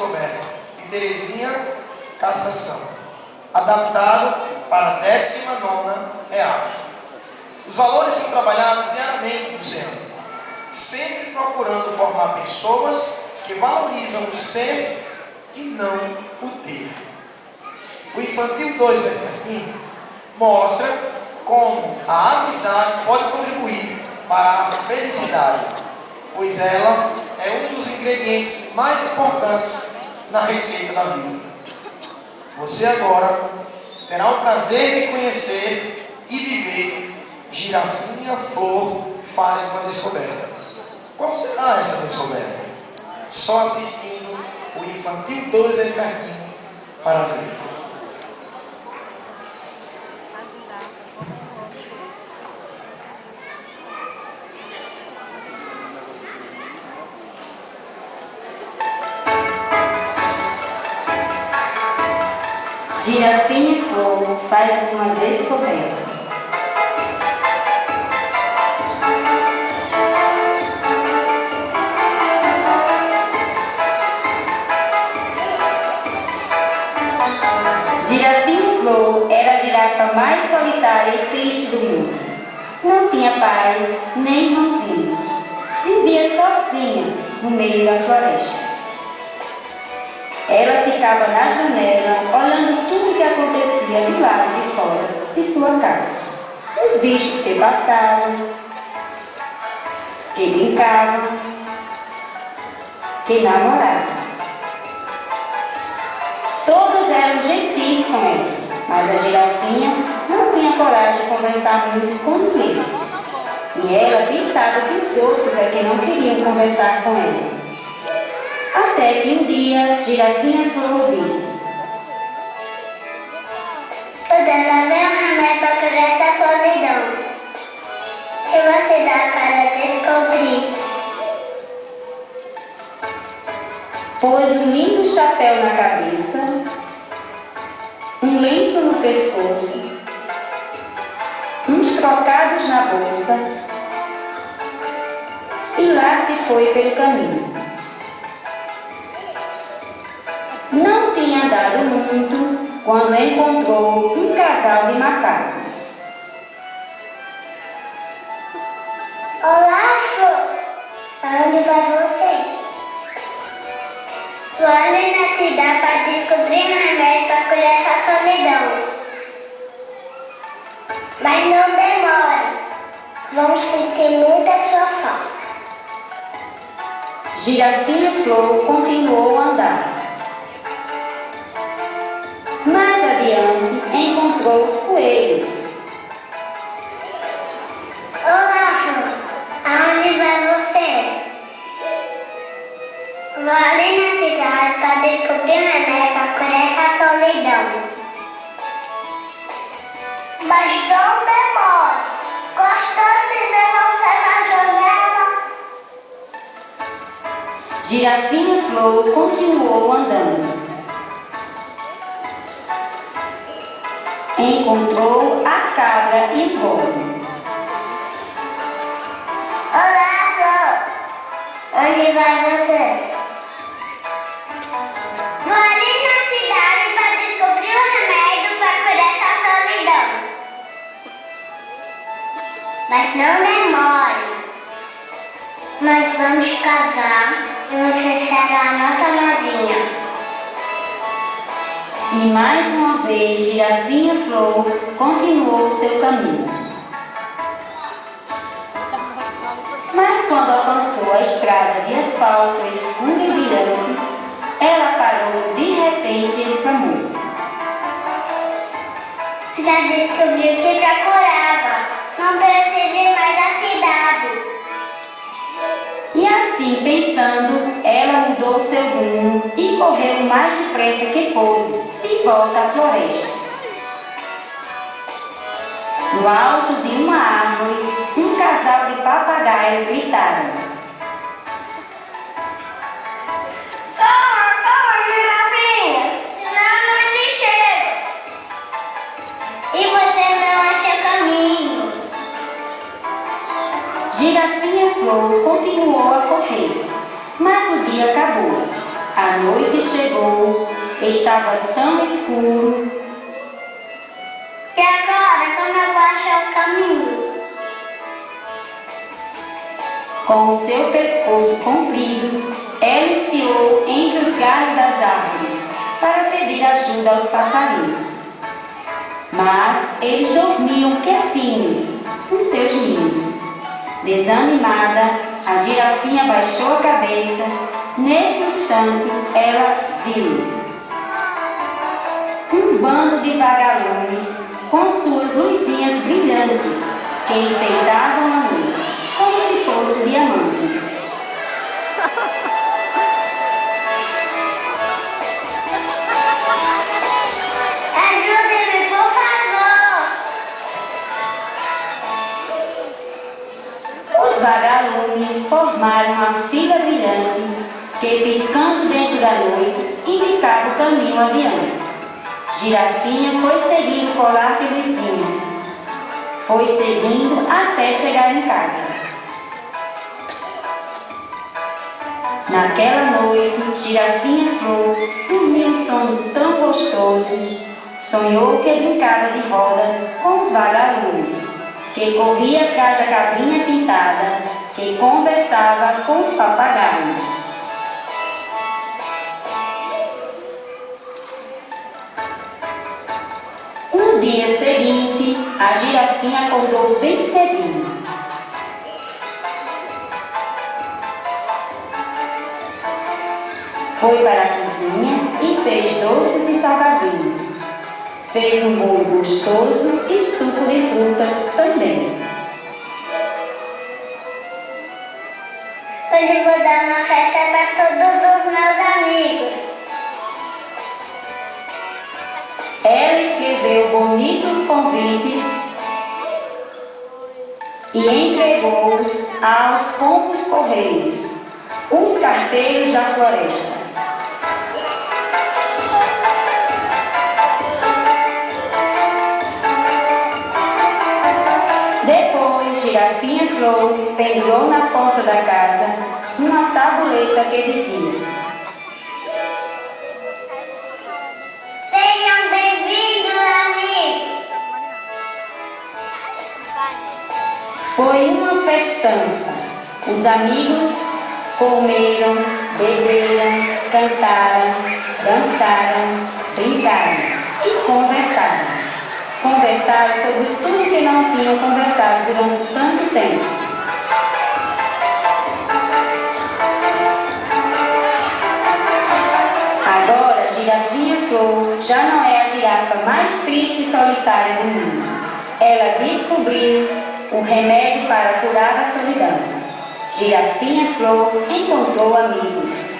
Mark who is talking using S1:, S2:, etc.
S1: Descoberta, de Terezinha Cassação, adaptado para a 19ª EAC. Os valores são trabalhados diariamente no centro, sempre procurando formar pessoas que valorizam o ser e não o ter. O Infantil 2 do Jardim mostra como a amizade pode contribuir para a felicidade, pois ela é um dos ingredientes mais importantes na receita da vida. Você agora terá o prazer de conhecer e viver Girafinha Flor Faz uma Descoberta. Qual será essa descoberta? Só assistindo o Infantil 2 em Jardim para ver.
S2: Girafinha Flor faz uma descoberta. Girafinha Flor era a girafa mais solitária e triste do mundo. Não tinha pais nem irmãozinhos. Vivia sozinha no meio da floresta. Ela ficava na janela, olhando tudo o que acontecia do lado de fora de sua casa. Os bichos que passavam, que brincavam, que namoravam. Todos eram gentis com ela, mas a girafinha não tinha coragem de conversar muito com ninguém. E ela pensava que os outros é que não queriam conversar com ela. Até que um dia, Girafinha Flor disse:
S3: "Eu desenvolvi um remédio para curar essa solidão. Se você dá para descobrir."
S2: Pôs um lindo chapéu na cabeça, um lenço no pescoço, uns trocados na bolsa e lá se foi pelo caminho. Não tinha andado muito quando encontrou um casal de macacos.
S3: "Olá, Flor. Aonde vai você?" "Vou ali na cidade para descobrir um remédio para curar essa solidão. Mas não demore. Vamos sentir muito a sua falta."
S2: Girafinha Flor continuou a andar. Mais adiante, encontrou os coelhos.
S3: "Olá, Flor. Aonde vai você?" "Vou ali na cidade para descobrir um remédio para curar essa solidão. Mas não demore. Gostando de ver você na janela."
S2: Girafinha Flor continuou andando. Encontrou a cabra e o bode.
S3: "Olá, Flor. Onde vai você?" "Vou ali na cidade para descobrir um remédio para curar essa solidão. Mas não demore. Nós vamos casar e você será a nossa madrinha."
S2: E mais uma vez, Girafinha Flor continuou seu caminho. Mas quando alcançou a estrada de asfalto escura e brilhante, ela parou de repente e exclamou:
S3: "Já descobri o que procurava. Não preciso ir mais da cidade."
S2: E assim, pensando, ela mudou seu rumo e correu o mais depressa que pôde, de volta à floresta. No alto de uma árvore, um casal de papagaios gritaram:
S3: Corra, girafinha! Senão a noite chega. E você não acha caminho.
S2: Girafinha Flor continuou a correr, mas o dia acabou. A noite chegou, estava tão escuro.
S3: E agora, como eu vou achar o caminho?
S2: Com o seu pescoço comprido, ela espiou entre os galhos das árvores para pedir ajuda aos passarinhos. Mas eles dormiam quietinhos nos seus ninhos. Desanimada, a girafinha baixou a cabeça. Nesse instante, ela viu um bando de vagalumes com suas luzinhas brilhantes que enfeitavam a noite, como se fossem diamantes.
S3: Ajude-me, por favor!
S2: Os vagalumes formaram uma fila brilhante que, piscando dentro da noite, indicava o caminho adiante. Girafinha foi seguindo o colar de luzinhas. Foi seguindo até chegar em casa. Naquela noite, Girafinha Flor dormiu um sono tão gostoso. Sonhou que brincava de roda com os vagalumes, que corria atrás da cabrinha pintada, que conversava com os papagaios. No dia seguinte, a girafinha acordou bem cedinho. Foi para a cozinha e fez doces e salgadinhos. Fez um bolo gostoso e suco de frutas também.
S3: Hoje vou dar uma festa para todos os meus amigos.
S2: Ela escreveu bonitos convites e entregou-os aos pombos correios, os carteiros da floresta. Depois, Girafinha Flor pendurou na porta da casa uma tabuleta que dizia:
S3: Sejam bem-vindos, amigos!
S2: Foi uma festança. Os amigos comeram, beberam, cantaram, dançaram, brincaram e conversaram. Conversaram sobre tudo que não tinham conversado durante tanto tempo. Agora, a Girafinha Flor já não é a girafa mais triste e solitária do mundo. Ela descobriu o remédio para curar a solidão. Girafinha Flor encontrou amigos.